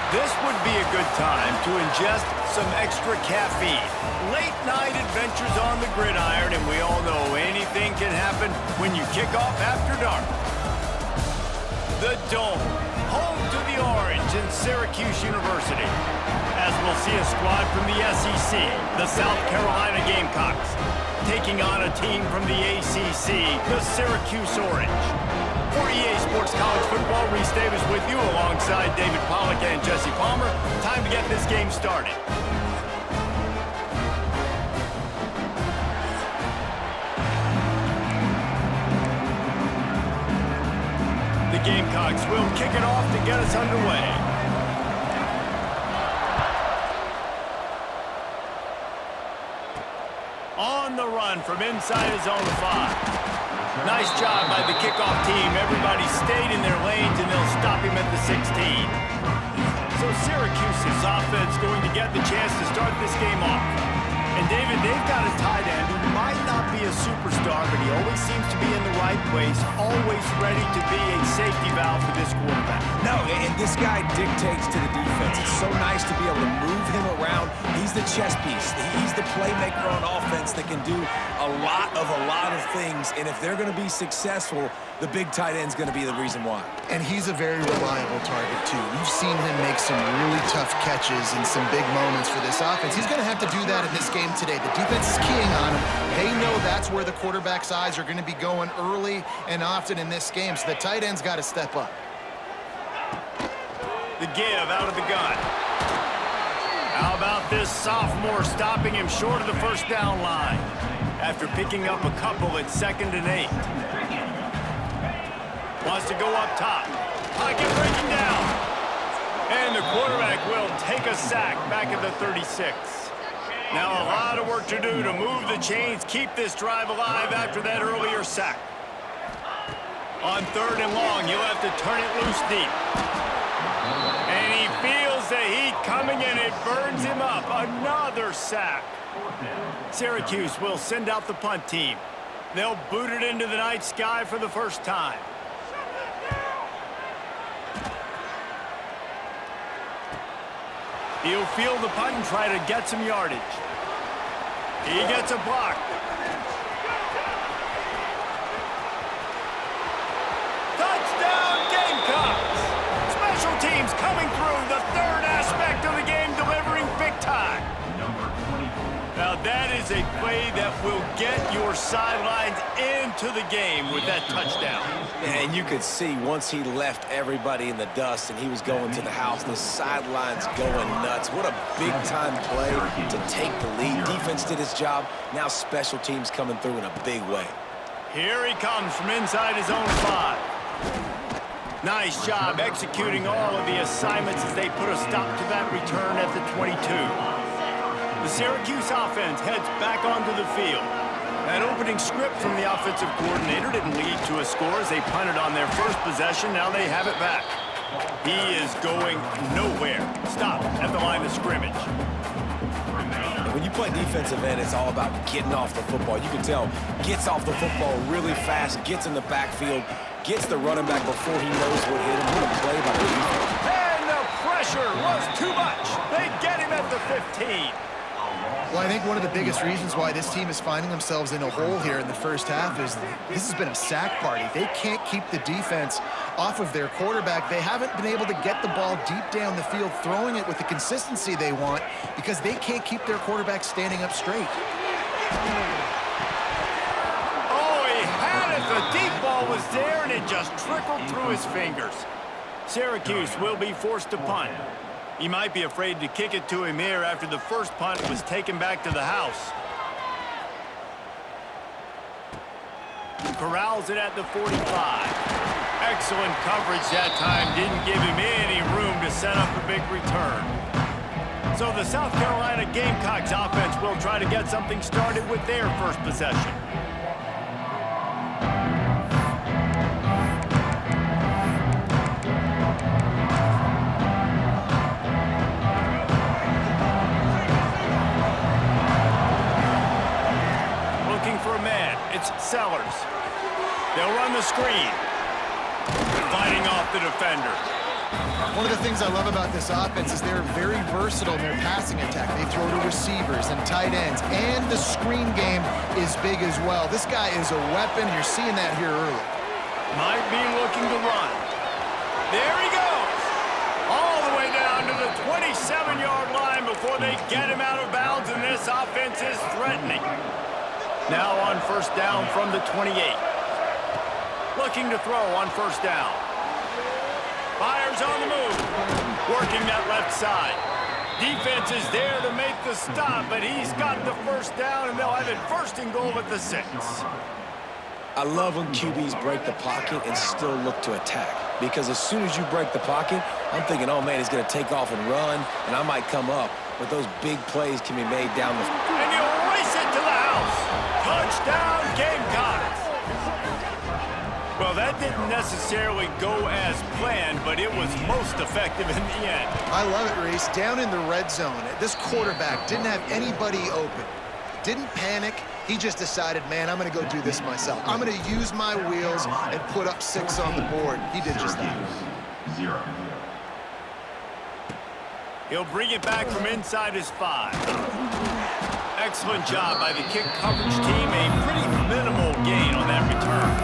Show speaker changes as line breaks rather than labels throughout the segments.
This would be a good time to ingest some extra caffeine. Late night adventures on the gridiron, and we all know anything can happen when you kick off after dark. The Dome, home to the Orange and Syracuse University. As we'll see a squad from the SEC, the South Carolina Gamecocks, taking on a team from the ACC, the Syracuse Orange. For EA Sports College Football, Reese Davis with you alongside David Pollack and Jesse Palmer. Time to get this game started. The Gamecocks will kick it off to get us underway. On the run from inside his own 5. Nice job by the kickoff team. Everybody stayed in their lanes, and they'll stop him at the 16. So Syracuse's offense going to get the chance to start this game off. And David, they've got a tight end who might not be a superstar, but he always seems to be in the right place, always ready to be a safety valve for this quarterback.
No, and this guy dictates to the defense. It's so nice to be able to move him around. He's the chess piece. He's the playmaker on offense that can do a lot of things. And if they're going to be successful, the big tight end's going to be the reason why.
And he's a very reliable target, too. We've seen him make some really tough catches in some big moments for this offense. He's going to have to do that in this game today. The defense is keying on him. They know that's where the quarterback's eyes are going to be going early and often in this game, so the tight end's got to step up.
The give out of the gun. How about this sophomore stopping him short of the first down line after picking up a couple at 2nd and 8. Wants to go up top. Pocket breaking down. And the quarterback will take a sack back at the 36. Now a lot of work to do to move the chains, keep this drive alive after that earlier sack. On 3rd and long, you'll have to turn it loose deep. And he feels the heat coming, and it burns him up. Another sack. Syracuse will send out the punt team. They'll boot it into the night sky for the first time. He'll field the punt and try to get some yardage. He gets a block. Touchdown, Gamecocks! Special teams coming through, the third aspect of the game, delivering big time. Now that is a play that will get your sidelines into the game with that touchdown.
And you could see once he left everybody in the dust and he was going to the house, the sidelines going nuts. What a big-time play to take the lead. Defense did his job. Now special teams coming through in a big way.
Here he comes from inside his own 5. Nice job executing all of the assignments as they put a stop to that return at the 22. The Syracuse offense heads back onto the field. That opening script from the offensive coordinator didn't lead to a score as they punted on their first possession. Now they have it back. He is going nowhere. Stop at the line of scrimmage.
And when you play defensive end, it's all about getting off the football. You can tell, gets off the football really fast, gets in the backfield, gets the running back before he knows what hit him. What a play by the defense.
And the pressure was too much. They get him at the 15.
Well, I think one of the biggest reasons why this team is finding themselves in a hole here in the first half is this has been a sack party. They can't keep the defense off of their quarterback. They haven't been able to get the ball deep down the field, throwing it with the consistency they want because they can't keep their quarterback standing up straight.
Oh, he had it. The deep ball was there, and it just trickled through his fingers. Syracuse will be forced to punt. He might be afraid to kick it to him here after the first punt was taken back to the house. Corrals it at the 45. Excellent coverage that time. Didn't give him any room to set up a big return. So the South Carolina Gamecocks offense will try to get something started with their first possession. It's Sellers. They'll run the screen. Fighting off the defender.
One of the things I love about this offense is they're very versatile in their passing attack. They throw to receivers and tight ends, and the screen game is big as well. This guy is a weapon. You're seeing that here early.
Might be looking to run. There he goes. All the way down to the 27-yard line before they get him out of bounds, and this offense is threatening. Now on first down from the 28. Looking to throw on first down. Fires on the move. Working that left side. Defense is there to make the stop, but he's got the first down, and they'll have it first and goal at the 6.
I love when QBs break the pocket and still look to attack. Because as soon as you break the pocket, I'm thinking, oh, man, he's going to take off and run, and I might come up. But those big plays can be made down the...
And he'll race it to the house. Touchdown, Gamecocks. Well, that didn't necessarily go as planned, but it was most effective in the end.
I love it, Reese. Down in the red zone, this quarterback didn't have anybody open. Didn't panic. He just decided, man, I'm going to go do this myself. I'm going to use my wheels and put up 6 on the board. He did just that.
He'll bring it back from inside his 5. Excellent job by the kick coverage team. A pretty minimal gain on that return.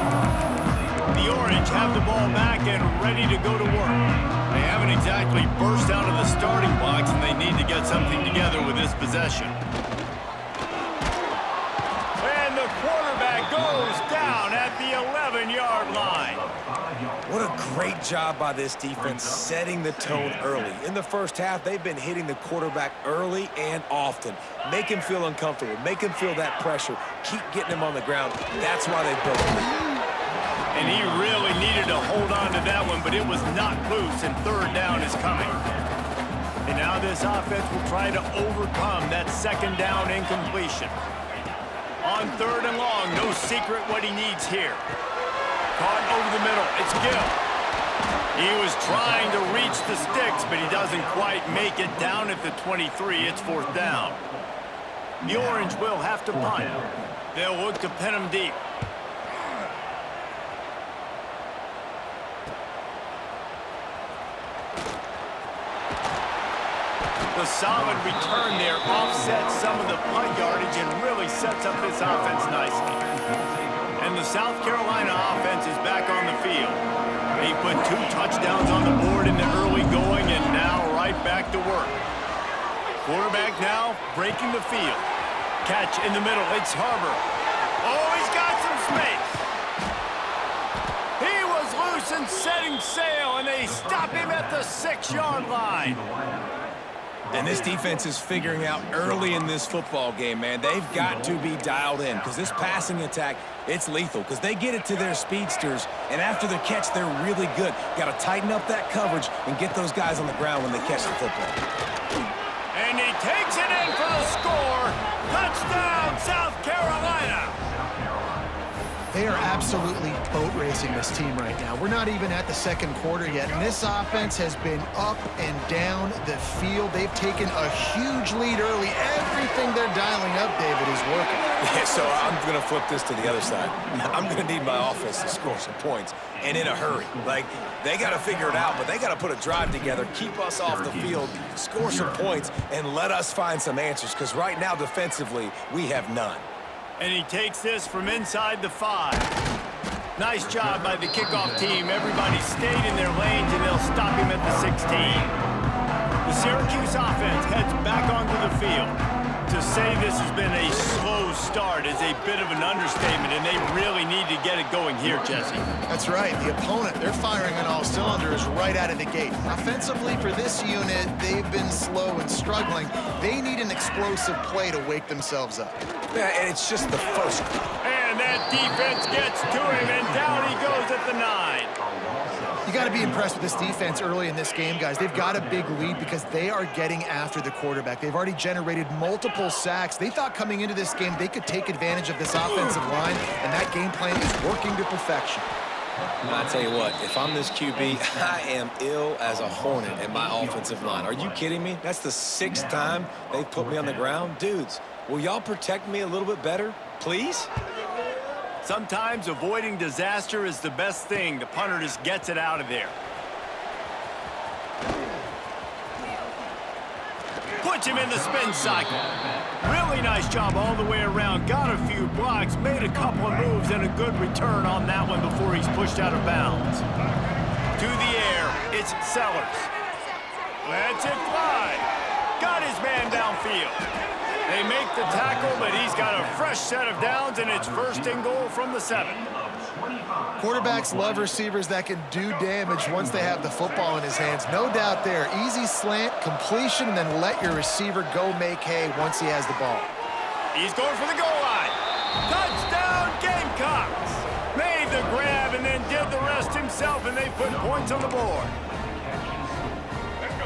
The Orange have the ball back and ready to go to work. They haven't exactly burst out of the starting blocks, and they need to get something together with this possession. And the quarterback goes down at the 11-yard line.
What a great job by this defense setting the tone early. In the first half, they've been hitting the quarterback early and often. Make him feel uncomfortable. Make him feel that pressure. Keep getting him on the ground. That's why they broke him.
And he really needed to hold on to that one, but it was not loose, and third down is coming. And now this offense will try to overcome that second down incompletion. On third and long, no secret what he needs here. Caught over the middle, it's Gill. He was trying to reach the sticks, but he doesn't quite make it down at the 23. It's fourth down. The Orange will have to punt. They'll look to pin him deep. The solid return there offsets some of the punt yardage and really sets up this offense nicely. And the South Carolina offense is back on the field. They put 2 touchdowns on the board in the early going and now right back to work. Quarterback now breaking the field. Catch in the middle. It's Harbor. Oh, he's got some space. He was loose and setting sail, and they stop him at the 6-yard line.
And this defense is figuring out early in this football game, man. They've got to be dialed in because this passing attack, it's lethal because they get it to their speedsters, and after the catch, they're really good. Got to tighten up that coverage and get those guys on the ground when they catch the football.
And he takes it in for the score. Touchdown, South Carolina.
They are absolutely boat racing this team right now. We're not even at the second quarter yet, and this offense has been up and down the field. They've taken a huge lead early. Everything they're dialing up, David, is working.
Yeah, so I'm going to flip this to the other side. I'm going to need my offense to score some points, and in a hurry. Like, they got to figure it out, but they got to put a drive together, keep us off the field, score some points, and let us find some answers, because right now, defensively, we have none.
And he takes this from inside the 5. Nice job by the kickoff team. Everybody stayed in their lanes, and they'll stop him at the 16. The Syracuse offense heads back onto the field. To say this has been a slow start is a bit of an understatement, and they really need to get it going here, Jesse.
That's right. The opponent, they're firing on all cylinders right out of the gate. Offensively, for this unit, they've been slow and struggling. They need an explosive play to wake themselves up.
Yeah, and it's just the first.
And that defense gets to him, and down he goes at the 9.
You got to be impressed with this defense early in this game, guys. They've got a big lead because they are getting after the quarterback. They've already generated multiple sacks. They thought coming into this game they could take advantage of this offensive line, and that game plan is working to perfection.
I'll tell you what, if I'm this QB, I am ill as a hornet at my offensive line. Are you kidding me? That's the 6th time they've put me on the ground. Dudes, will y'all protect me a little bit better, please?
Sometimes avoiding disaster is the best thing. The punter just gets it out of there. puts him in the spin cycle. Really nice job all the way around. Got a few blocks, made a couple of moves, and a good return on that one before he's pushed out of bounds. To the air, it's Sellers. Lets it fly. Got his man downfield. They make the tackle, but he's got a fresh set of downs, and it's first and goal from the 7.
Quarterbacks love receivers that can do damage once they have the football in his hands. No doubt there. Easy slant, completion, and then let your receiver go make hay once he has the ball.
He's going for the goal line. Touchdown, Gamecocks! Made the grab and then did the rest himself, and they put points on the board.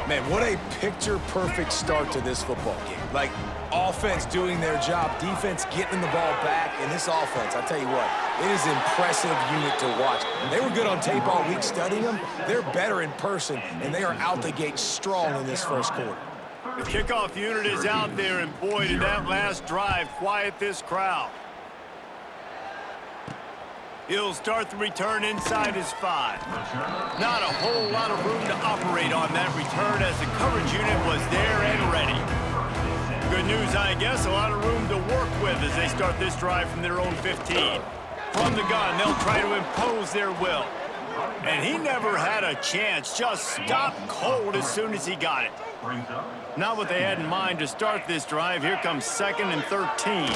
Man, what a picture-perfect start to this football game. Like, offense doing their job, defense getting the ball back, and this offense, I tell you what, it is an impressive unit to watch. They were good on tape all week studying them. They're better in person, and they are out the gate strong in this first quarter.
The kickoff unit is out there, and boy, did that last drive quiet this crowd. He'll start the return inside his 5. Not a whole lot of room to operate on that return as the coverage unit was there and ready. Good news, I guess, a lot of room to work with as they start this drive from their own 15. From the gun, they'll try to impose their will. And he never had a chance, just stopped cold as soon as he got it. Not what they had in mind to start this drive. Here comes 2nd and 13.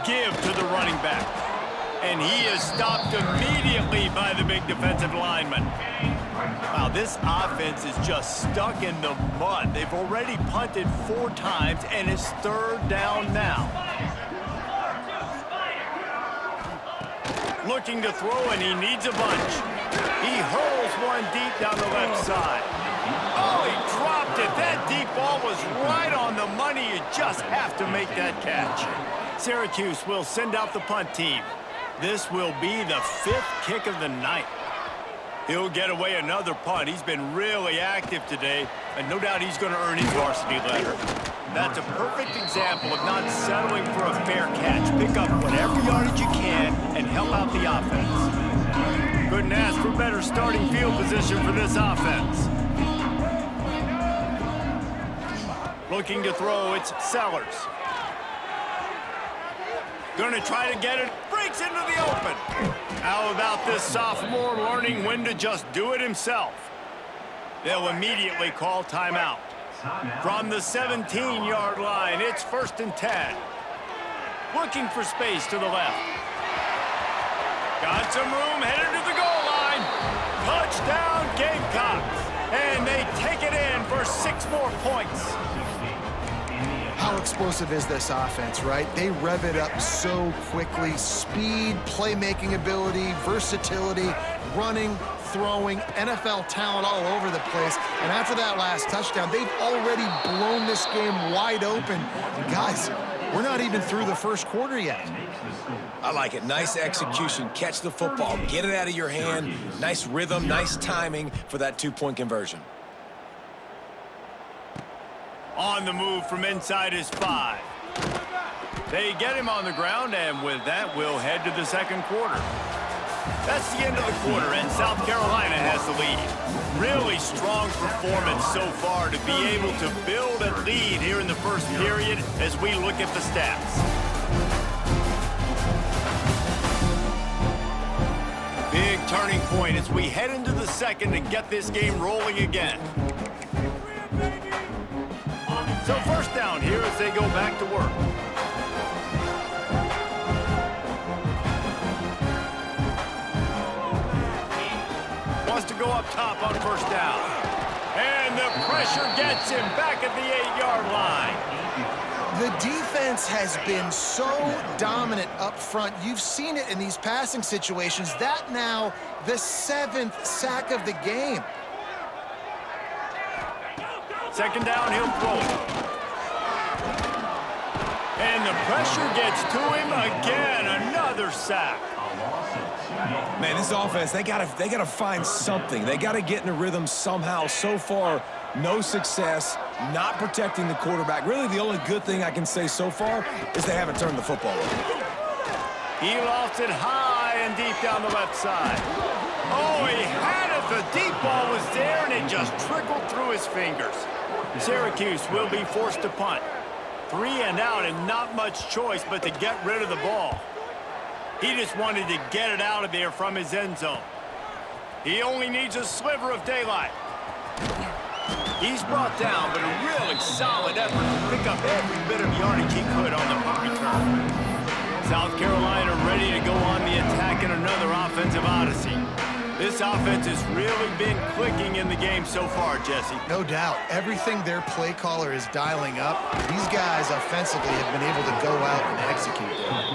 Give to the running back. And he is stopped immediately by the big defensive lineman. Wow, this offense is just stuck in the mud. They've already punted 4 times, and it's 3rd down now. Looking to throw, and he needs a bunch. He hurls one deep down the left side. Oh, he dropped it. That deep ball was right on the money. You just have to make that catch. Syracuse will send out the punt team. This will be the 5th kick of the night. He'll get away another punt. He's been really active today, and no doubt he's going to earn his varsity letter. That's a perfect example of not settling for a fair catch. Pick up whatever yardage you can and help out the offense. Couldn't ask for better starting field position for this offense. Looking to throw, it's Sellers. Going to try to get it. Breaks into the open. How about this sophomore learning when to just do it himself? They'll immediately call timeout. From the 17-yard line, it's 1st and 10. Looking for space to the left. Got some room, headed to the goal line. Touchdown, Gamecocks. And they take it in for 6 more points.
How explosive is this offense, right? They rev it up so quickly. Speed, playmaking ability, versatility, running, throwing, NFL talent all over the place. And after that last touchdown, they've already blown this game wide open. And guys, we're not even through the first quarter yet.
I like it. Nice execution. Catch the football. Get it out of your hand. Nice rhythm, nice timing for that 2-point conversion.
On the move from inside his 5. They get him on the ground, and with that, we'll head to the 2nd quarter. That's the end of the quarter, and South Carolina has the lead. Really strong performance so far to be able to build a lead here in the first period as we look at the stats. Big turning point as we head into the 2nd and get this game rolling again. So 1st down here as they go back to work. Wants to go up top on 1st down. And the pressure gets him back at the 8-yard line.
The defense has been so dominant up front. You've seen it in these passing situations. That now the 7th sack of the game.
2nd down, he'll throw it. And the pressure gets to him again. Another sack.
Man, this offense, they gotta find something. They gotta get in a rhythm somehow. So far, no success, not protecting the quarterback. Really, the only good thing I can say so far is they haven't turned the football over.
He lofts it high and deep down the left side. Oh, he had it. The deep ball was there, and it just trickled through his fingers. Syracuse will be forced to punt. 3 and out and not much choice but to get rid of the ball. He just wanted to get it out of there from his end zone. He only needs a sliver of daylight. He's brought down, but a really solid effort to pick up every bit of yardage he could on the punt return. South Carolina ready to go on the attack in another offensive odyssey. This offense has really been clicking in the game so far, Jesse.
No doubt. Everything their play caller is dialing up, these guys offensively have been able to go out and execute.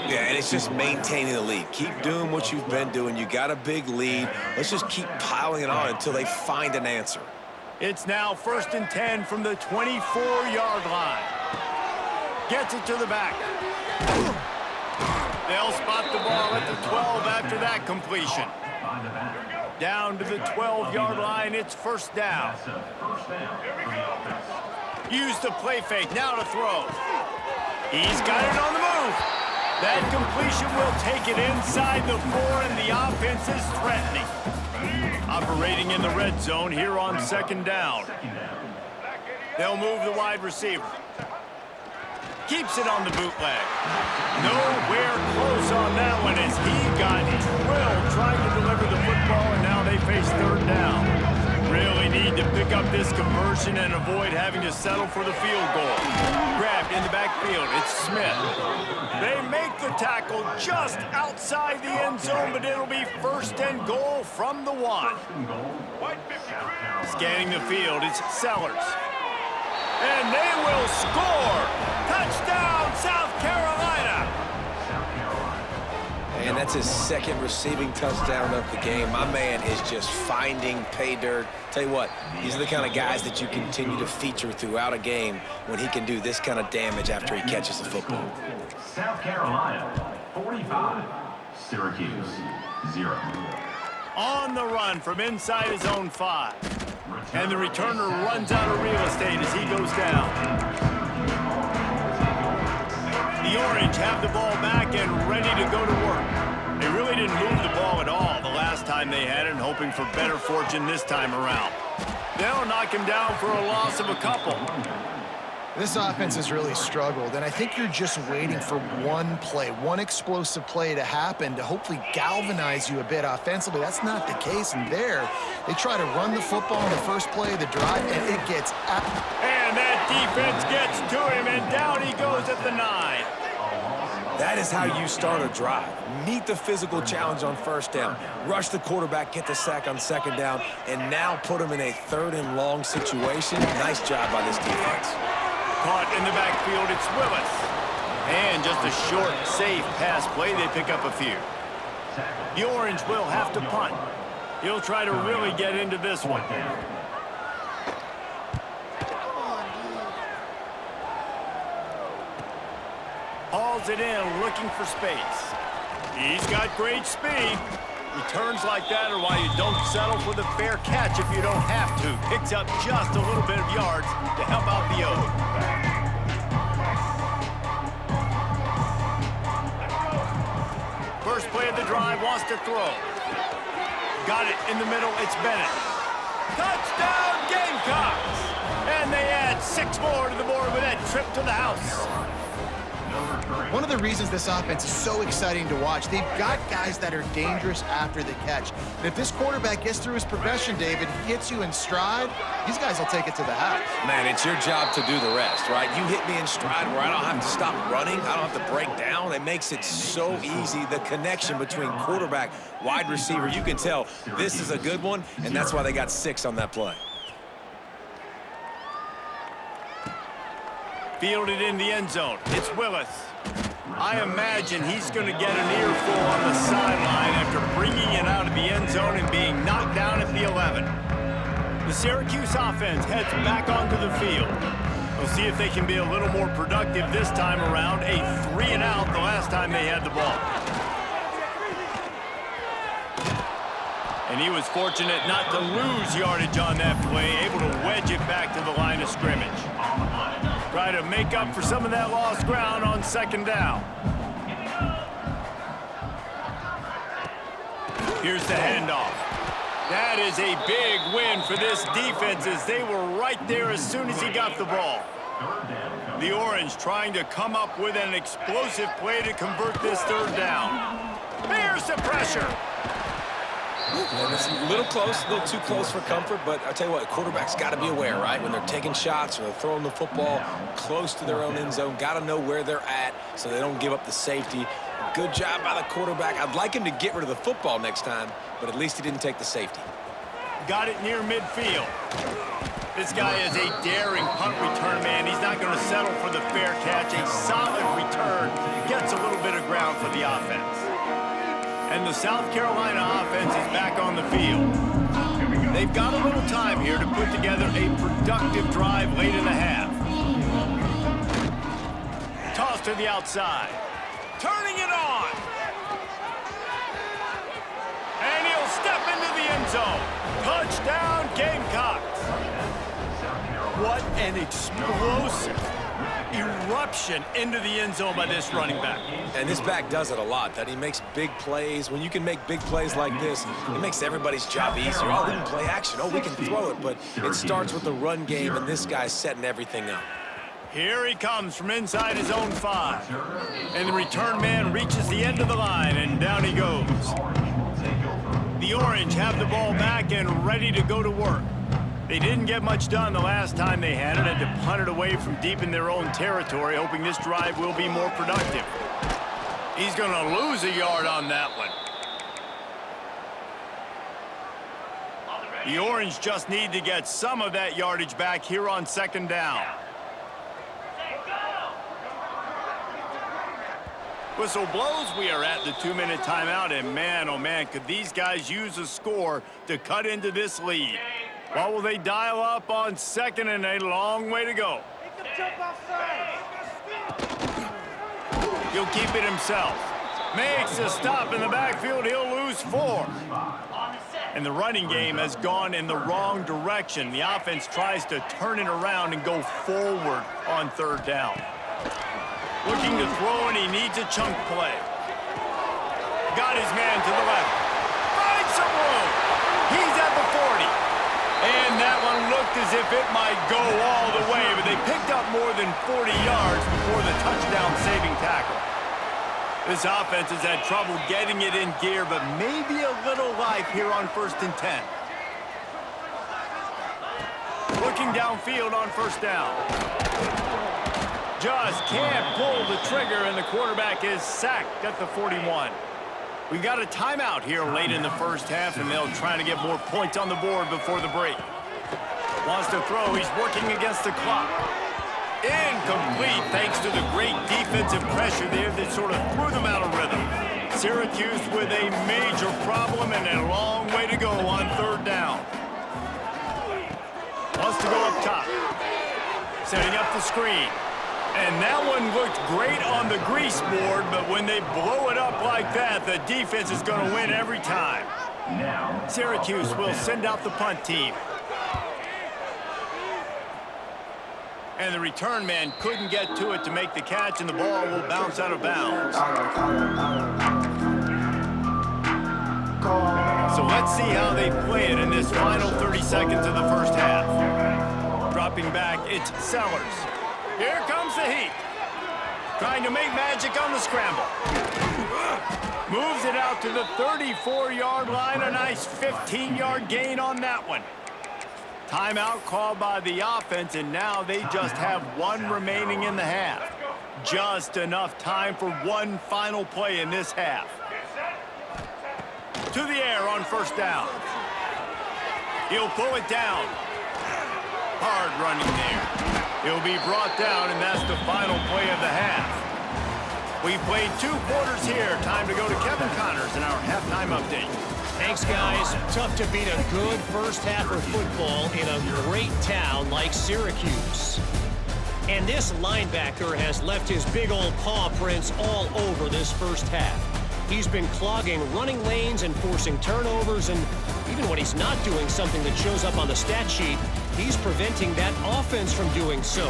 Yeah, and it's just maintaining the lead. Keep doing what you've been doing. You got a big lead. Let's just keep piling it on until they find an answer.
It's now 1st and 10 from the 24-yard line. Gets it to the back. They'll spot the ball at the 12 after that completion. Down to the 12-yard line, it's 1st down. Use the play fake, now to throw. He's got it on the move. That completion will take it inside the 4, and the offense is threatening. Operating in the red zone here on 2nd down. They'll move the wide receiver. Keeps it on the bootleg. Nowhere close on that one as he got drilled trying to deliver the football, and now they face 3rd down. Really need to pick up this conversion and avoid having to settle for the field goal. Grabbed in the backfield, it's Smith. They make the tackle just outside the end zone, but it'll be 1st and goal from the 1. Scanning the field, it's Sellers. And they will score! Touchdown, South Carolina!
And that's his 2nd receiving touchdown of the game. My man is just finding pay dirt. Tell you what, these are the kind of guys that you continue to feature throughout a game when he can do this kind of damage after he catches the football.
South Carolina, 45. Syracuse, 0.
On the run from inside his own 5. And the returner runs out of real estate as he goes down. The Orange have the ball back and ready to go to work. They really didn't move the ball at all the last time they had it, hoping for better fortune this time around. They'll knock him down for a loss of a couple.
This offense has really struggled, and I think you're just waiting for one play, one explosive play to happen to hopefully galvanize you a bit offensively. That's not the case, and there, they try to run the football on the first play of the drive, and it gets out.
And that defense gets to him, and down he goes at the 9.
That is how you start a drive. Meet the physical challenge on 1st down. Rush the quarterback, get the sack on 2nd down, and now put him in a 3rd and long situation. Nice job by this defense.
Caught in the backfield, it's Willis. And just a short, safe pass play, they pick up a few. The Orange will have to punt. He'll try to really get into this one. Hauls it in, looking for space. He's got great speed. Returns like that are why you don't settle for the fair catch if you don't have to. Picks up just a little bit of yards to help out the O. First play of the drive, wants to throw. Got it in the middle, it's Bennett. Touchdown, Gamecocks! And they add 6 more to the board with that trip to the house.
One of the reasons this offense is so exciting to watch, they've got guys that are dangerous after the catch. And if this quarterback gets through his progression, David, he hits you in stride, these guys will take it to the house.
Man, it's your job to do the rest, right? You hit me in stride where I don't have to stop running. I don't have to break down. It makes it so easy. The connection between quarterback, wide receiver, you can tell this is a good one, and that's why they got 6 on that play.
Fielded in the end zone. It's Willis. I imagine he's going to get an earful on the sideline after bringing it out of the end zone and being knocked down at the 11. The Syracuse offense heads back onto the field. We'll see if they can be a little more productive this time around. A 3 and out the last time they had the ball. And he was fortunate not to lose yardage on that play, able to wedge it back to the line of scrimmage. Try to make up for some of that lost ground on 2nd down. Here's the handoff. That is a big win for this defense as they were right there as soon as he got the ball. The Orange trying to come up with an explosive play to convert this third down. Here's the pressure.
And it's a little close, a little too close for comfort, but I tell you what, the quarterback's got to be aware, right? When they're taking shots or they're throwing the football close to their own end zone, got to know where they're at so they don't give up the safety. Good job by the quarterback. I'd like him to get rid of the football next time, but at least he didn't take the safety.
Got it near midfield. This guy is a daring punt return man. He's not going to settle for the fair catch. A solid return. Gets a little bit of ground for the offense. And the South Carolina offense is back on the field. They've got a little time here to put together a productive drive late in the half. Toss to the outside. Turning it on. And he'll step into the end zone. Touchdown, Gamecocks. What an explosive eruption into the end zone by this running back.
And this back does it a lot, that he makes big plays. When you can make big plays like this, it makes everybody's job easier. Oh, we can play action. Oh, we can throw it. But it starts with the run game, and this guy's setting everything up.
Here he comes from inside his own 5. And the return man reaches the end of the line, and down he goes. The Orange have the ball back and ready to go to work. They didn't get much done the last time they had it, and to punt it away from deep in their own territory, hoping this drive will be more productive. He's going to lose a yard on that one. The Orange just need to get some of that yardage back here on second down. Whistle blows. We are at the 2-minute timeout, and man, oh man, could these guys use a score to cut into this lead. What will they dial up on second and a long way to go? He'll keep it himself. Makes a stop in the backfield. He'll lose 4. And the running game has gone in the wrong direction. The offense tries to turn it around and go forward on third down. Looking to throw, and he needs a chunk play. Got his man to the left. Finds some room. He's at the 40. And that one looked as if it might go all the way, but they picked up more than 40 yards before the touchdown-saving tackle. This offense has had trouble getting it in gear, but maybe a little life here on 1st and 10. Looking downfield on 1st down. Just can't pull the trigger, and the quarterback is sacked at the 41. We got a timeout here late in the first half, and they'll try to get more points on the board before the break. Wants to throw. He's working against the clock. Incomplete thanks to the great defensive pressure there that sort of threw them out of rhythm. Syracuse with a major problem and a long way to go on third down. Wants to go up top. Setting up the screen. And that one looked great on the grease board, but when they blow it up like that, the defense is going to win every time. Syracuse will send out the punt team. And the return man couldn't get to it to make the catch, and the ball will bounce out of bounds. So let's see how they play it in this final 30 seconds of the first half. Dropping back, it's Sellers. Here comes the heat. Trying to make magic on the scramble. Moves it out to the 34-yard line. A nice 15-yard gain on that one. Timeout called by the offense, and now they just have 1 remaining in the half. Just enough time for one final play in this half. To the air on 1st down. He'll pull it down. Hard running there. He'll be brought down, and that's the final play of the half. We've played 2 quarters here. Time to go to Kevin Connors in our halftime update.
Thanks, guys. Tough to beat a good first half of football in a great town like Syracuse. And this linebacker has left his big old paw prints all over this first half. He's been clogging running lanes and forcing turnovers, and even when he's not doing something that shows up on the stat sheet, he's preventing that offense from doing so.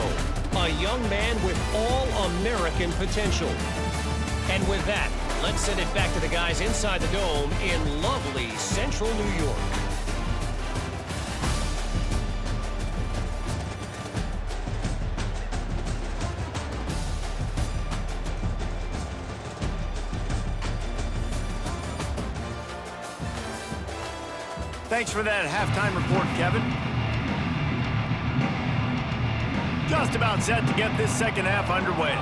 A young man with all-American potential. And with that, let's send it back to the guys inside the Dome in lovely central New York.
Thanks for that halftime report, Kevin. Just about set to get this second half underway.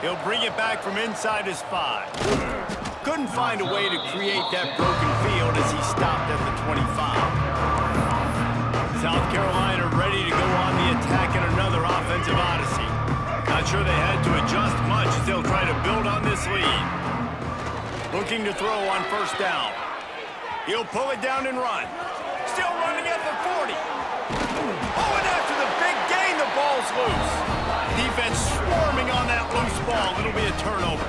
He'll bring it back from inside his 5. Couldn't find a way to create that broken field as he stopped at the 25. South Carolina ready to go on the attack in another offensive odyssey. Not sure they had to adjust much as they'll try to build on this lead. Looking to throw on first down. He'll pull it down and run. Still running at the 40. Oh, and after the big gain, the ball's loose. Defense swarming on that loose ball. It'll be a turnover.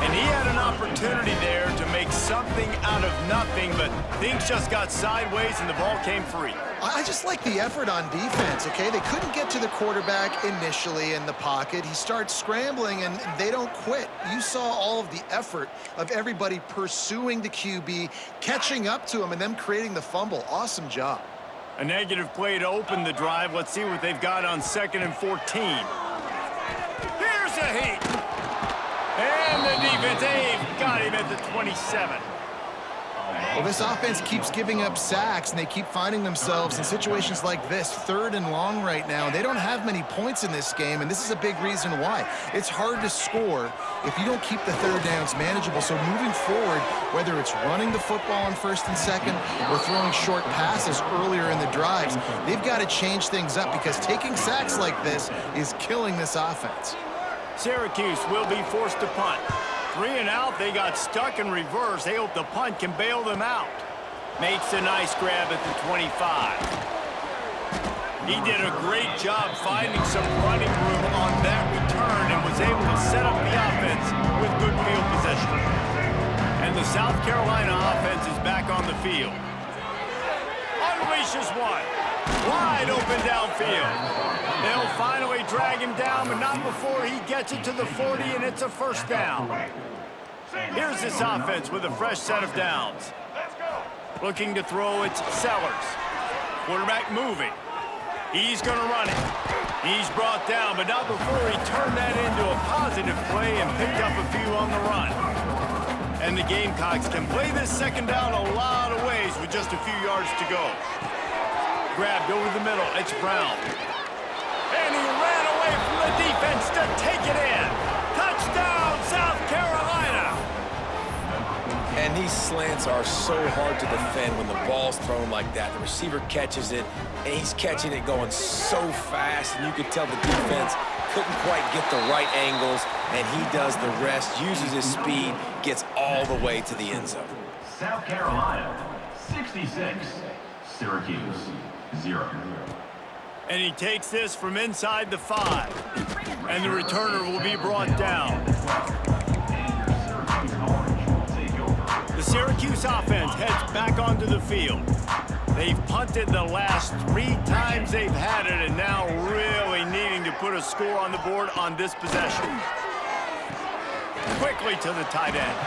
And he had an opportunity there to make something out of nothing, but things just got sideways and the ball came free.
I just like the effort on defense, okay? They couldn't get to the quarterback initially in the pocket. He starts scrambling, and they don't quit. You saw all of the effort of everybody pursuing the QB, catching up to him, and them creating the fumble. Awesome job.
A negative play to open the drive. Let's see what they've got on 2nd and 14. Here's a heat. And the defense, they've got him at the 27.
Well, this offense keeps giving up sacks, and they keep finding themselves in situations like this, 3rd and long right now. They don't have many points in this game, and this is a big reason why. It's hard to score if you don't keep the 3rd downs manageable. So moving forward, whether it's running the football on 1st and 2nd or throwing short passes earlier in the drives, they've got to change things up because taking sacks like this is killing this offense.
Syracuse will be forced to punt. 3 and out, they got stuck in reverse. They hope the punt can bail them out. Makes a nice grab at the 25. He did a great job finding some running room on that return and was able to set up the offense with good field possession. And the South Carolina offense is back on the field. Unleashes one. Wide open downfield. They'll finally drag him down, but not before he gets it to the 40, and it's a first down. Here's this offense with a fresh set of downs. Looking to throw, it's Sellers. Quarterback moving. He's going to run it. He's brought down, but not before he turned that into a positive play and picked up a few on the run. And the Gamecocks can play this second down a lot of ways with just a few yards to go. Grabbed over the middle, it's Brown. And he ran away from the defense to take it in. Touchdown, South Carolina!
And these slants are so hard to defend when the ball's thrown like that. The receiver catches it, and he's catching it going so fast, and you could tell the defense couldn't quite get the right angles, and he does the rest, uses his speed, gets all the way to the end zone.
South Carolina, 66. Syracuse, 0.
And he takes this from inside the 5. And the returner will be brought down. The Syracuse offense heads back onto the field. They've punted the last 3 times they've had it, and now really needing to put a score on the board on this possession. Quickly to the tight end.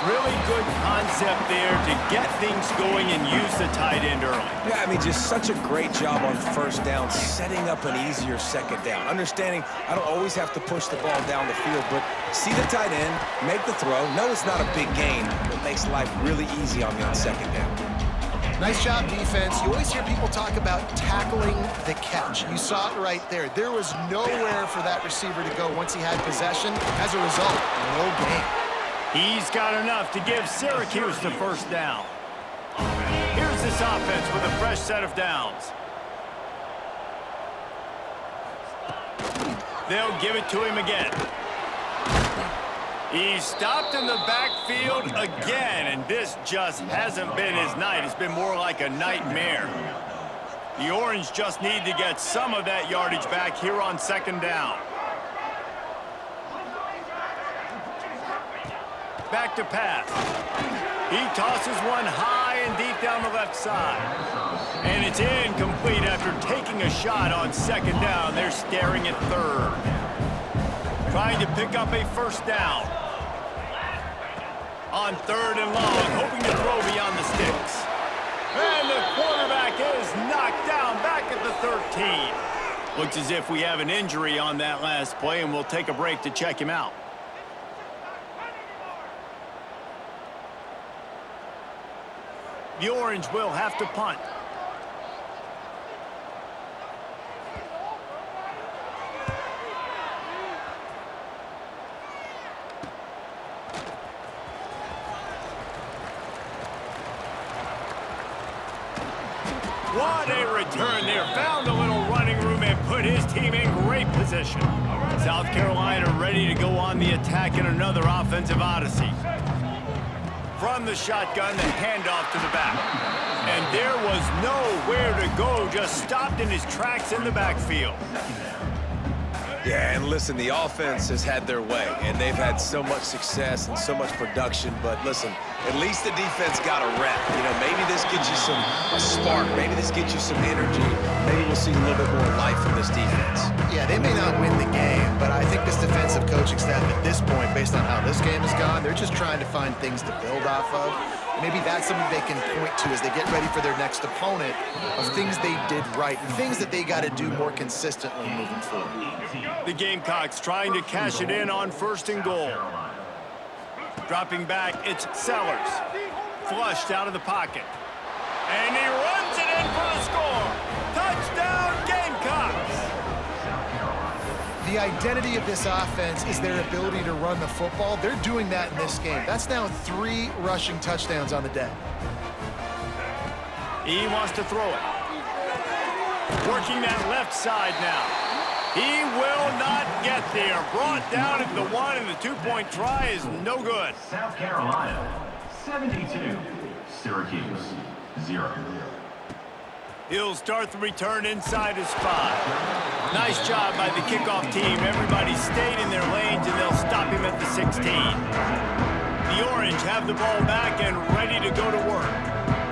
Really good concept there to get things going and use the tight end early.
Yeah, I mean, just such a great job on first down, setting up an easier second down. Understanding I don't always have to push the ball down the field, but see the tight end, make the throw. No, it's not a big gain, but makes life really easy on me on second down.
Nice job, defense. You always hear people talk about tackling the catch. You saw it right there. There was nowhere for that receiver to go once he had possession. As a result, no gain.
He's got enough to give Syracuse the first down. Here's this offense with a fresh set of downs. They'll give it to him again. He's stopped in the backfield again, and this just hasn't been his night. It's been more like a nightmare. The Orange just need to get some of that yardage back here on second down. Back to pass. He tosses one high and deep down the left side. And it's incomplete after taking a shot on second down. They're staring at third. Trying to pick up a first down. On third and long, hoping to throw beyond the sticks. And the quarterback is knocked down back at the 13. Looks as if we have an injury on that last play, and we'll take a break to check him out. The Orange will have to punt. What a return there. Found a little running room and put his team in great position. South Carolina ready to go on the attack in another offensive odyssey. From the shotgun, the handoff to the back. And there was nowhere to go, just stopped in his tracks in the backfield.
Yeah, and listen, the offense has had their way, and they've had so much success and so much production. But listen, at least the defense got a rep. You know, maybe this gets you a spark. Maybe this gets you some energy. Maybe we'll see a little bit more life from this defense.
Yeah, they may not win the game, but I think this defensive coaching staff at this point, based on how this game has gone, they're just trying to find things to build off of. Maybe that's something they can point to as they get ready for their next opponent of things they did right and things that they got to do more consistently moving forward.
The Gamecocks trying to cash it in on 1st and goal. Dropping back, it's Sellers. Flushed out of the pocket. And he runs it in for the score. Touchdown, Gamecocks!
The identity of this offense is their ability to run the football. They're doing that in this game. That's now 3 rushing touchdowns on the day.
He wants to throw it. Working that left side now. He will not get there. Brought down at the 1, and the 2-point try is no good.
South Carolina, 72. Syracuse, 0.
He'll start the return inside his spot. Nice job by the kickoff team. Everybody stayed in their lanes, and they'll stop him at the 16. The Orange have the ball back and ready to go to work.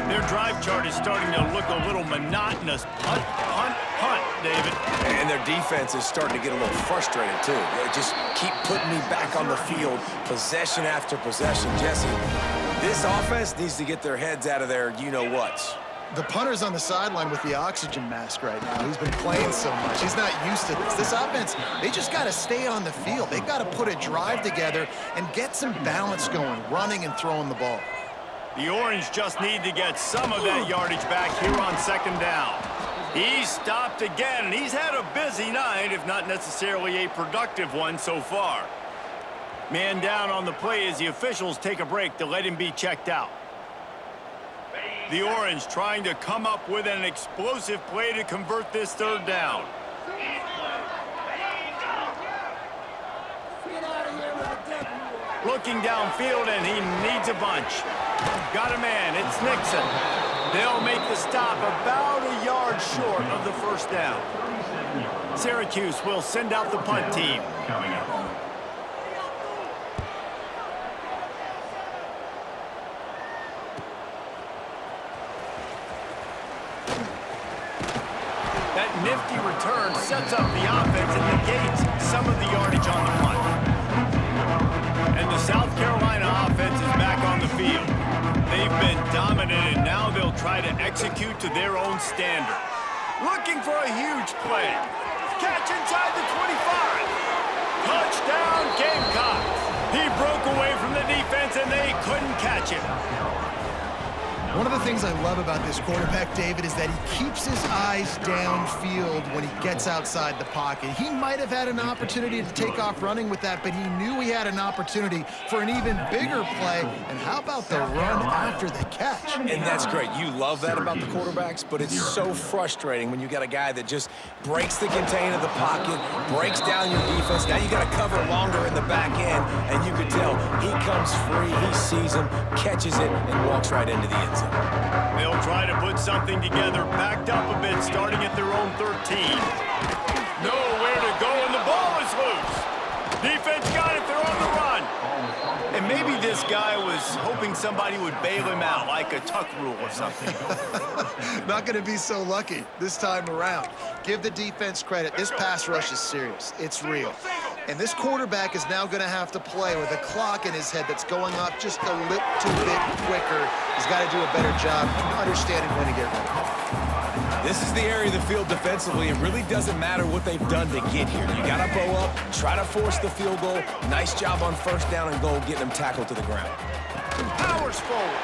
Their drive chart is starting to look a little monotonous. Punt, punt, punt, David.
And their defense is starting to get a little frustrated, too. They just keep putting me back on the field, possession after possession. Jesse, this offense needs to get their heads out of their you-know-whats.
The punter's on the sideline with the oxygen mask right now. He's been playing so much. He's not used to this. This offense, they just got to stay on the field. They've got to put a drive together and get some balance going, running and throwing the ball.
The Orange just need to get some of that yardage back here on 2nd down. He's stopped again, and he's had a busy night, if not necessarily a productive one so far. Man down on the play as the officials take a break to let him be checked out. The Orange trying to come up with an explosive play to convert this 3rd down. Looking downfield, and he needs a bunch. Got a man, it's Nixon. They'll make the stop about a yard short of the 1st down. Syracuse will send out the punt team.
Coming up.
That nifty return sets up the offense and negates some of the yardage on the punt. And the South Carolina offense is back on the field. They've been dominant, and now they'll try to execute to their own standard. Looking for a huge play. Catch inside the 25. Touchdown, Gamecocks. He broke away from the defense, and they couldn't catch him.
One of the things I love about this quarterback, David, is that he keeps his eyes downfield when he gets outside the pocket. He might have had an opportunity to take off running with that, but he knew he had an opportunity for an even bigger play. And how about the run after the catch?
And that's great. You love that about the quarterbacks, but it's so frustrating when you got a guy that just breaks the contain of the pocket, breaks down your defense. Now you got to cover longer in the back end, and you can tell he comes free, he sees him, catches it, and walks right into the end zone.
They'll try to put something together, backed up a bit, starting at their own 13. Nowhere to go, and the ball is loose. Defense got it, they're on the run. And maybe this guy was hoping somebody would bail him out, like a tuck rule or something.
Not going to be so lucky this time around. Give the defense credit. This pass rush is serious. It's real. And this quarterback is now going to have to play with a clock in his head that's going up just a little bit quicker. He's got to do a better job understanding when to get ready.
This is the area of the field defensively. It really doesn't matter what they've done to get here. You got to bow up, try to force the field goal. Nice job on 1st down and goal, getting them tackled to the ground.
powers forward.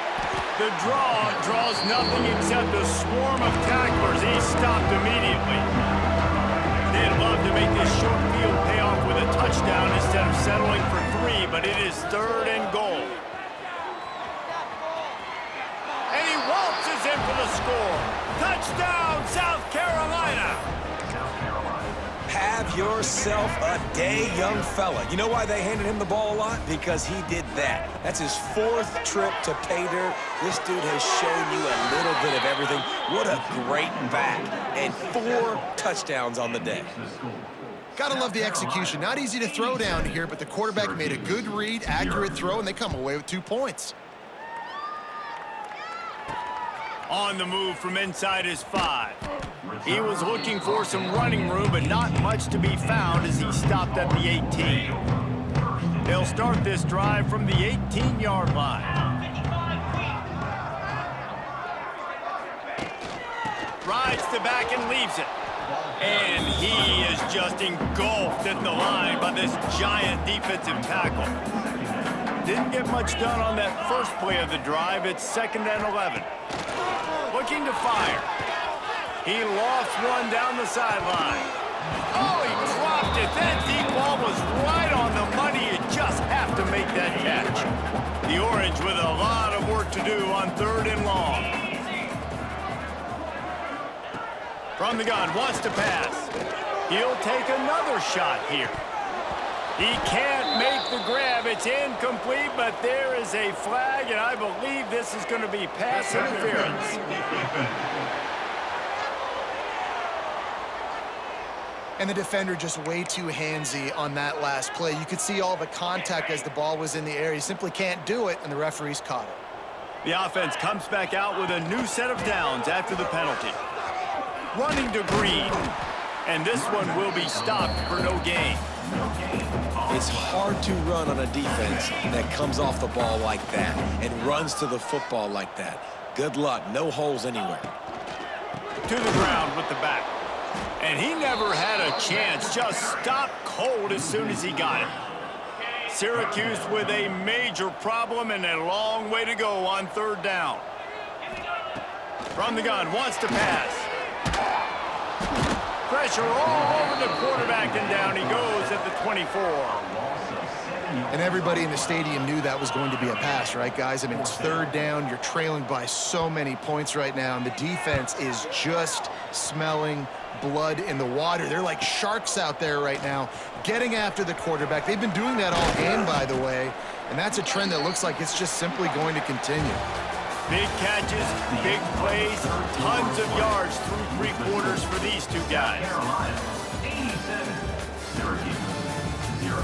The draw draws nothing except a swarm of tacklers. He's stopped immediately. They'd love to make this short field pay off with a touchdown instead of settling for 3, but it is 3rd and goal. And he waltzes in for the score. Touchdown, South Carolina.
Have yourself a day, young fella. You know why they handed him the ball a lot? Because he did that. That's his 4th trip to pay dirt. This dude has shown you a little bit of everything. What a great back. And 4 touchdowns on the day.
Gotta love the execution. Not easy to throw down here, but the quarterback made a good read, accurate throw, and they come away with 2 points.
On the move from inside his 5. He was looking for some running room, but not much to be found as he stopped at the 18. They'll start this drive from the 18-yard line. Rides to back and leaves it. And he is just engulfed at the line by this giant defensive tackle. Didn't get much done on that first play of the drive. It's 2nd and 11. Looking to fire. He lost one down the sideline. Oh, he dropped it. That deep ball was right on the money. You just have to make that catch. The Orange with a lot of work to do on 3rd and long. From the gun, wants to pass. He'll take another shot here. He can't make the grab. It's incomplete, but there is a flag, and I believe this is going to be pass interference.
And the defender just way too handsy on that last play. You could see all the contact as the ball was in the air. He simply can't do it, and the referee's caught it.
The offense comes back out with a new set of downs after the penalty. Running to Green, and this one will be stopped for no gain.
It's hard to run on a defense that comes off the ball like that and runs to the football like that. Good luck. No holes anywhere.
To the ground with the back. And he never had a chance. Just stopped cold as soon as he got it. Syracuse with a major problem and a long way to go on 3rd down. From the gun, wants to pass. Pressure all over the quarterback, and down he goes at the 24.
And everybody in the stadium knew that was going to be a pass, right, guys? I mean, it's 3rd down. You're trailing by so many points right now, and the defense is just smelling blood in the water. They're like sharks out there right now, getting after the quarterback. They've been doing that all game, by the way, and that's a trend that looks like it's just simply going to continue.
Big catches, big plays, tons of yards through 3 quarters for these 2 guys.
Carolina, 87. Syracuse, 0.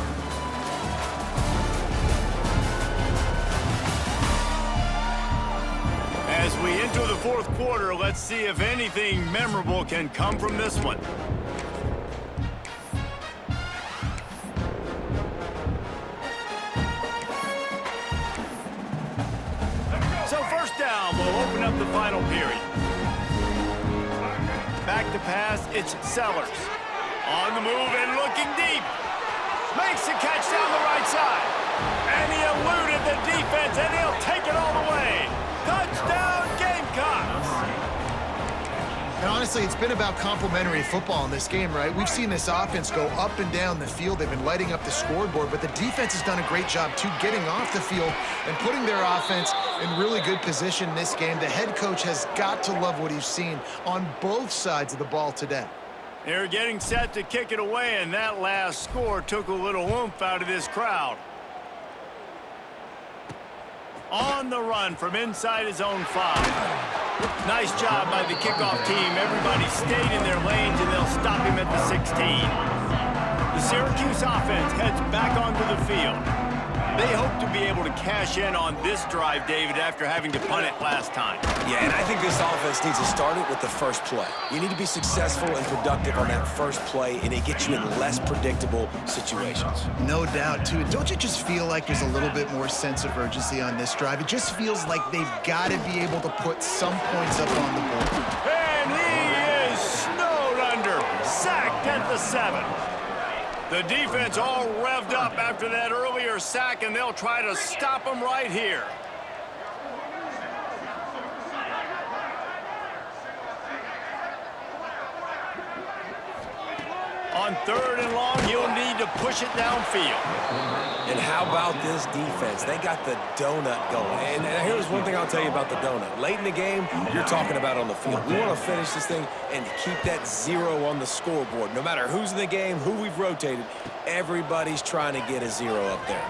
As we enter the 4th quarter, let's see if anything memorable can come from this one. So 1st down will open up the final period. Back to pass, it's Sellers. On the move and looking deep. Makes the catch down the right side. And he eluded the defense, and he'll take it all the way. Touchdown, Gamecocks!
And honestly, it's been about complementary football in this game, right? We've seen this offense go up and down the field. They've been lighting up the scoreboard, but the defense has done a great job, too, getting off the field and putting their offense in really good position in this game. The head coach has got to love what he's seen on both sides of the ball today.
They're getting set to kick it away, and that last score took a little oomph out of this crowd. On the run from inside his own 5. Nice job by the kickoff team. Everybody stayed in their lanes, and they'll stop him at the 16. The Syracuse offense heads back onto the field. They hope to be able to cash in on this drive, David, after having to punt it last time.
Yeah, and I think this offense needs to start it with the first play. You need to be successful and productive on that first play, and it gets you in less predictable situations.
No doubt, too. Don't you just feel like there's a little bit more sense of urgency on this drive? It just feels like they've got to be able to put some points up on the board.
And he is snowed under, sacked at the 7. The defense all revved up after that earlier sack, and they'll try to stop him right here. On 3rd and long, he'll need to push it downfield.
And how about this defense? They got the donut going. And here's one thing I'll tell you about the donut. Late in the game, you're talking about on the field. We want to finish this thing and keep that 0 on the scoreboard. No matter who's in the game, who we've rotated, everybody's trying to get a 0 up there.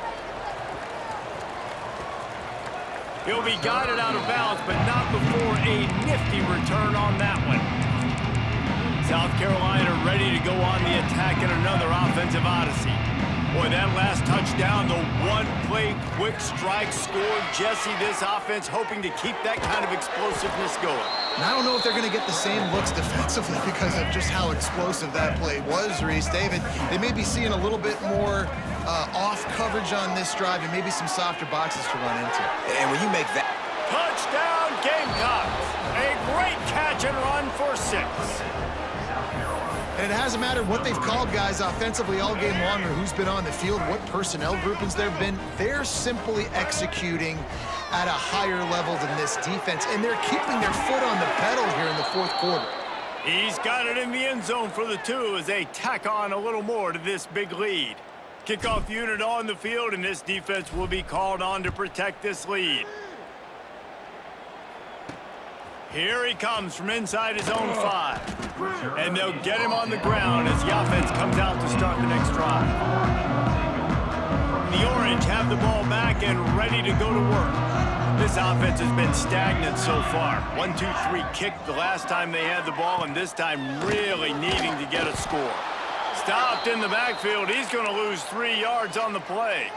He'll be guided out of bounds, but not before a nifty return on that one. South Carolina ready to go on the attack in another offensive odyssey. Boy, that last touchdown, the one-play quick strike scored. Jesse, this offense hoping to keep that kind of explosiveness going.
And I don't know if they're going to get the same looks defensively because of just how explosive that play was, Reese. David, they may be seeing a little bit more off coverage on this drive and maybe some softer boxes to run into.
And when you make that...
Touchdown, Gamecocks! A great catch and run for 6.
And it hasn't mattered what they've called guys offensively all game long or who's been on the field, what personnel groupings there have been. They're simply executing at a higher level than this defense, and they're keeping their foot on the pedal here in the 4th quarter.
He's got it in the end zone for the 2 as they tack on a little more to this big lead. Kickoff unit on the field, and this defense will be called on to protect this lead. Here he comes from inside his own 5. And they'll get him on the ground as the offense comes out to start the next drive. The Orange have the ball back and ready to go to work. This offense has been stagnant so far. 1-2-3 kick the last time they had the ball, and this time really needing to get a score. Stopped in the backfield. He's going to lose 3 yards on the play.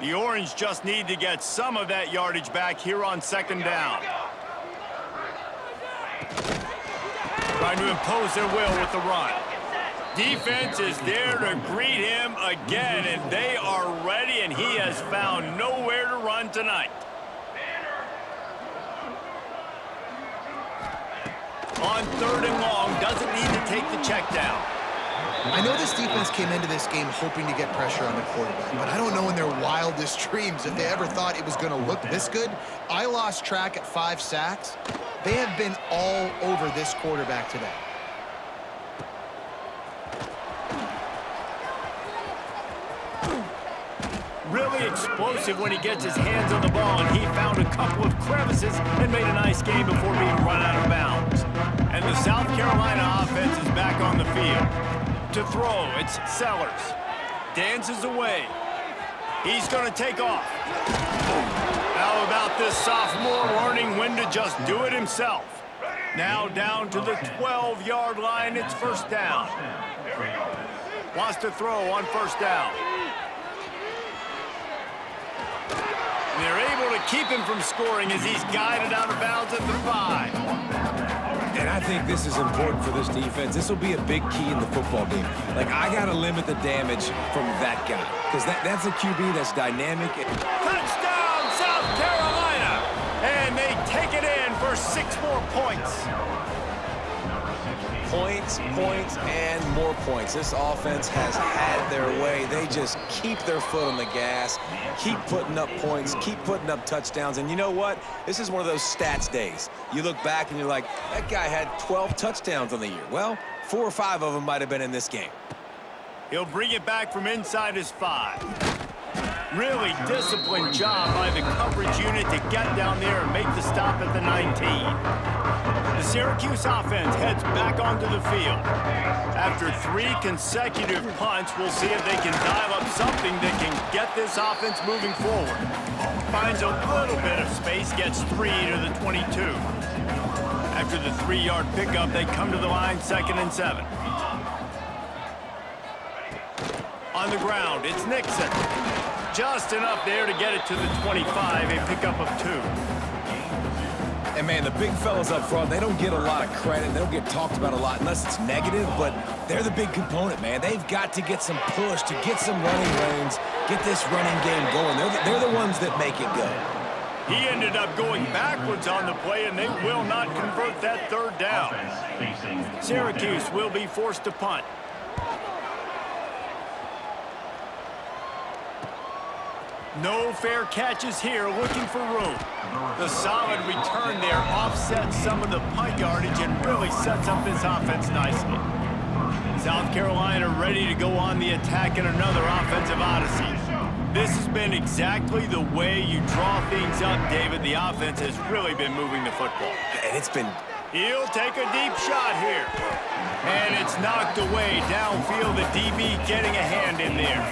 The Orange just need to get some of that yardage back here on 2nd down. Trying to impose their will with the run. Defense is there to greet him again, and they are ready, and he has found nowhere to run tonight. On 3rd and long, doesn't need to take the check down.
I know this defense came into this game hoping to get pressure on the quarterback, but I don't know in their wildest dreams if they ever thought it was going to look this good. I lost track at 5 sacks. They have been all over this quarterback today.
Really explosive when he gets his hands on the ball, and he found a couple of crevices and made a nice game before being run out of bounds. And the South Carolina offense is back on the field. To throw, it's Sellers. Dances away. He's going to take off. How about this sophomore learning when to just do it himself? Now down to the 12-yard line, it's 1st down. Wants to throw on 1st down. And they're able to keep him from scoring as he's guided out of bounds at the 5.
And I think this is important for this defense. This will be a big key in the football game. Like, I got to limit the damage from that guy because that's a QB that's dynamic.
Touchdown, South Carolina! And they take it in for 6 more points.
Points, points, and more points. This offense has had their way. They just keep their foot on the gas, keep putting up points, keep putting up touchdowns. And you know what? This is one of those stats days. You look back and you're like, that guy had 12 touchdowns on the year. Well, 4 or 5 of them might have been in this game.
He'll bring it back from inside his 5. Really disciplined job by the coverage unit to get down there and make the stop at the 19. The Syracuse offense heads back onto the field. After 3 consecutive punts, we'll see if they can dial up something that can get this offense moving forward. Finds a little bit of space, gets 3 to the 22. After the 3-yard pickup, they come to the line 2nd and 7. On the ground, it's Nixon. Just enough there to get it to the 25, a pickup of 2.
And, man, the big fellas up front, they don't get a lot of credit. They don't get talked about a lot unless it's negative, but they're the big component, man. They've got to get some push, to get some running lanes, get this running game going. They're the ones that make it go.
He ended up going backwards on the play, and they will not convert that 3rd down. Syracuse will be forced to punt. No fair catches here, looking for room. The solid return there offsets some of the punt yardage and really sets up this offense nicely. South Carolina ready to go on the attack in another offensive odyssey. This has been exactly the way you draw things up, David. The offense has really been moving the football.
And it's been...
He'll take a deep shot here. And it's knocked away downfield. The DB getting a hand in there.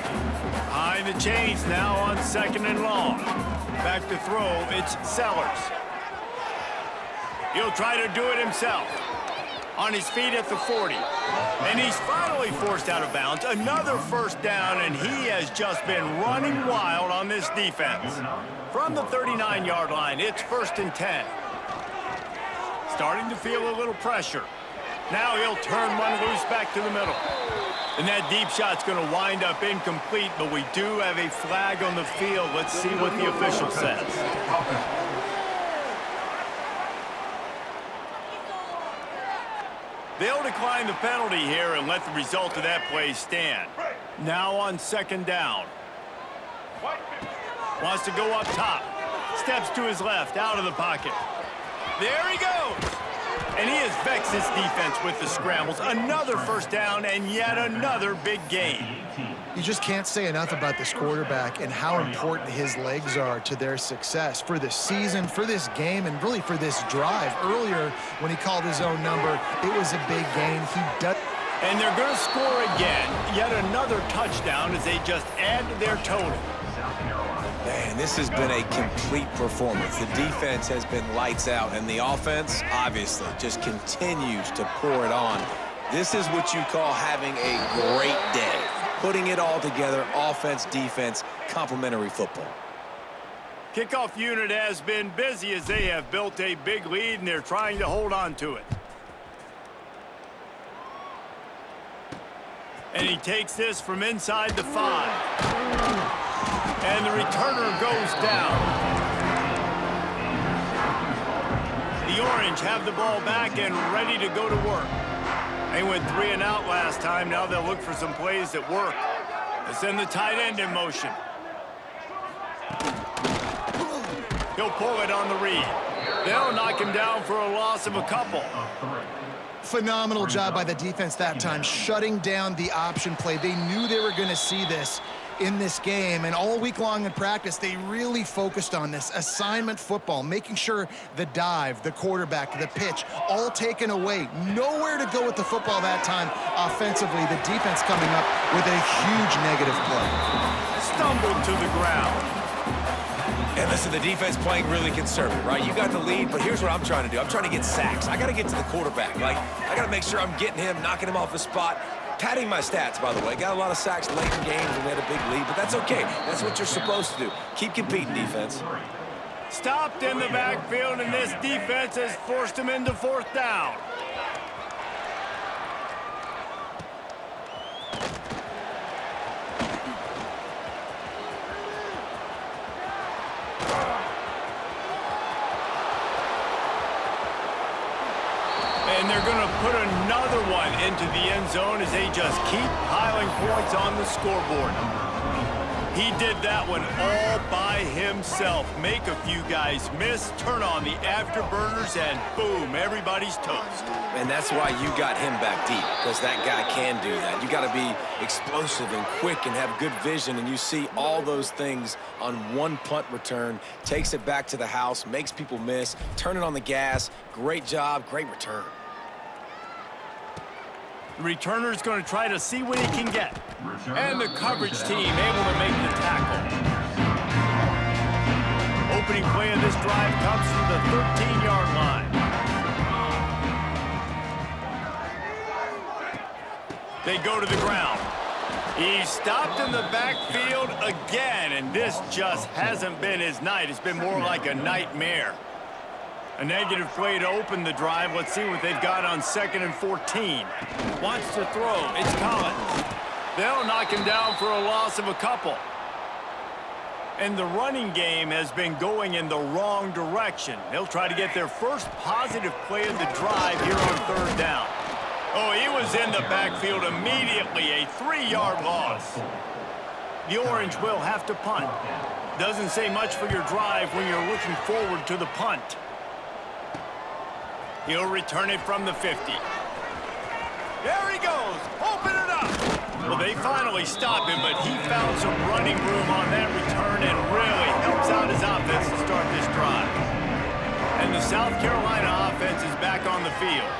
Behind the chains now on 2nd and long. Back to throw, it's Sellers. He'll try to do it himself. On his feet at the 40. And he's finally forced out of bounds. Another first down, and he has just been running wild on this defense. From the 39-yard line, it's 1st and 10. Starting to feel a little pressure. Now he'll turn one loose back to the middle. And that deep shot's going to wind up incomplete, but we do have a flag on the field. Let's see what the official says. They'll decline the penalty here and let the result of that play stand. Now on 2nd down. Wants to go up top. Steps to his left, out of the pocket. There he goes. And he has vexed his defense with the scrambles. Another first down and yet another big gain.
You just can't say enough about this quarterback and how important his legs are to their success for this season, for this game, and really for this drive. Earlier, when he called his own number, it was a big gain. He does.
And they're going to score again. Yet another touchdown as they just add to their total.
Man, this has been a complete performance. The defense has been lights out, and the offense, obviously, just continues to pour it on. This is what you call having a great day. Putting it all together, offense, defense, complementary football.
Kickoff unit has been busy as they have built a big lead, and they're trying to hold on to it. And he takes this from inside the 5. And the returner goes down. The Orange have the ball back and ready to go to work. They went 3 and out last time. Now they'll look for some plays that work. They send the tight end in motion. He'll pull it on the read. They'll knock him down for a loss of a couple.
Phenomenal job by the defense that time, shutting down the option play. They knew they were going to see this in this game, and all week long in practice, they really focused on this assignment football, making sure the dive, the quarterback, the pitch, all taken away. Nowhere to go with the football that time offensively. The defense coming up with a huge negative play.
Stumbled to the ground.
And listen, the defense playing really conservative, right? You got the lead, but here's what I'm trying to do. I'm trying to get sacks. I got to get to the quarterback. Like, I got to make sure I'm getting him, knocking him off the spot. Padding my stats, by the way. Got a lot of sacks late in games when we had a big lead, but that's okay. That's what you're supposed to do. Keep competing, defense.
Stopped in the backfield, and this defense has forced him into 4th down. And they're going to put another one into the end zone as they just keep piling points on the scoreboard. He did that one all by himself. Make a few guys miss, turn on the afterburners, and boom, everybody's toast.
And that's why you got him back deep, because that guy can do that. You got to be explosive and quick and have good vision, and you see all those things on one punt return. Takes it back to the house, makes people miss, turn it on the gas. Great job, great return.
The returner's going to try to see what he can get. And the coverage team able to make the tackle. Opening play of this drive comes from the 13-yard line. They go to the ground. He's stopped in the backfield again, and this just hasn't been his night. It's been more like a nightmare. A negative play to open the drive. Let's see what they've got on 2nd and 14. Wants to throw. It's Collins. They'll knock him down for a loss of a couple. And the running game has been going in the wrong direction. They'll try to get their first positive play of the drive here on 3rd down. Oh, he was in the backfield immediately. A 3-yard loss. The Orange will have to punt. Doesn't say much for your drive when you're looking forward to the punt. He'll return it from the 50. There he goes. Open it up. Well, they finally stopped him, but he found some running room on that return and really helps out his offense to start this drive. And the South Carolina offense is back on the field.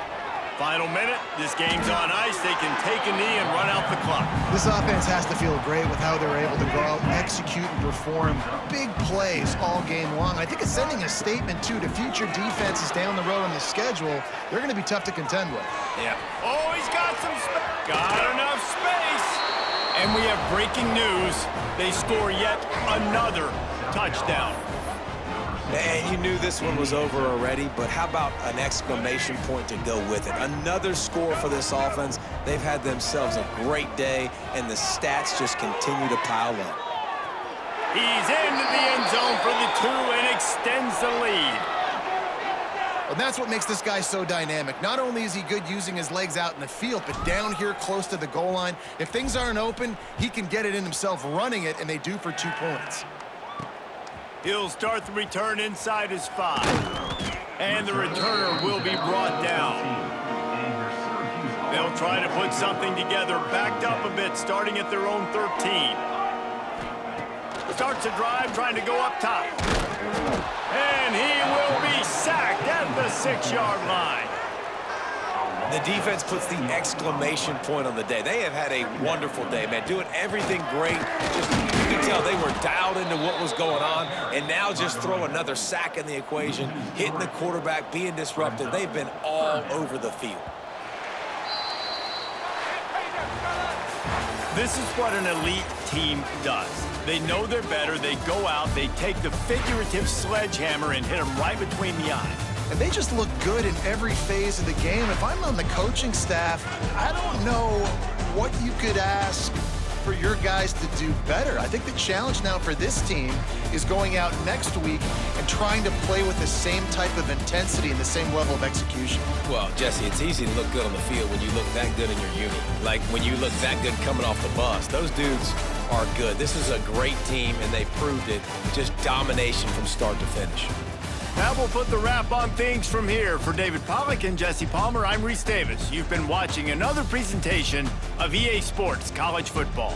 Final minute, this game's on ice. They can take a knee and run out the clock.
This offense has to feel great with how they're able to go out, execute, and perform big plays all game long. I think it's sending a statement, too, to future defenses down the road on the schedule. They're going to be tough to contend with.
Yeah. Oh, he's got some space. Got enough space. And we have breaking news. They score yet another touchdown.
Man, you knew this one was over already, but how about an exclamation point to go with it? Another score for this offense. They've had themselves a great day, and the stats just continue to pile up.
He's into the end zone for the 2 and extends the lead.
And that's what makes this guy so dynamic. Not only is he good using his legs out in the field, but down here close to the goal line, if things aren't open, he can get it in himself running it, and they do for 2 points.
He'll start the return inside his 5. And the returner will be brought down. They'll try to put something together, backed up a bit, starting at their own 13. Starts a drive, trying to go up top. And he will be sacked at the 6-yard line.
The defense puts the exclamation point on the day. They have had a wonderful day, man, doing everything great. Just, you can tell they were dialed into what was going on, and now just throw another sack in the equation, hitting the quarterback, being disrupted. They've been all over the field.
This is what an elite team does. They know they're better. They go out, they take the figurative sledgehammer and hit them right between the eyes.
And they just look good in every phase of the game. If I'm on the coaching staff, I don't know what you could ask for your guys to do better. I think the challenge now for this team is going out next week and trying to play with the same type of intensity and the same level of execution.
Well, Jesse, it's easy to look good on the field when you look that good in your uni. Like when you look that good coming off the bus. Those dudes are good. This is a great team, and they proved it. Just domination from start to finish.
Now we'll put the wrap on things from here. For David Pollack and Jesse Palmer, I'm Reese Davis. You've been watching another presentation of EA Sports College Football.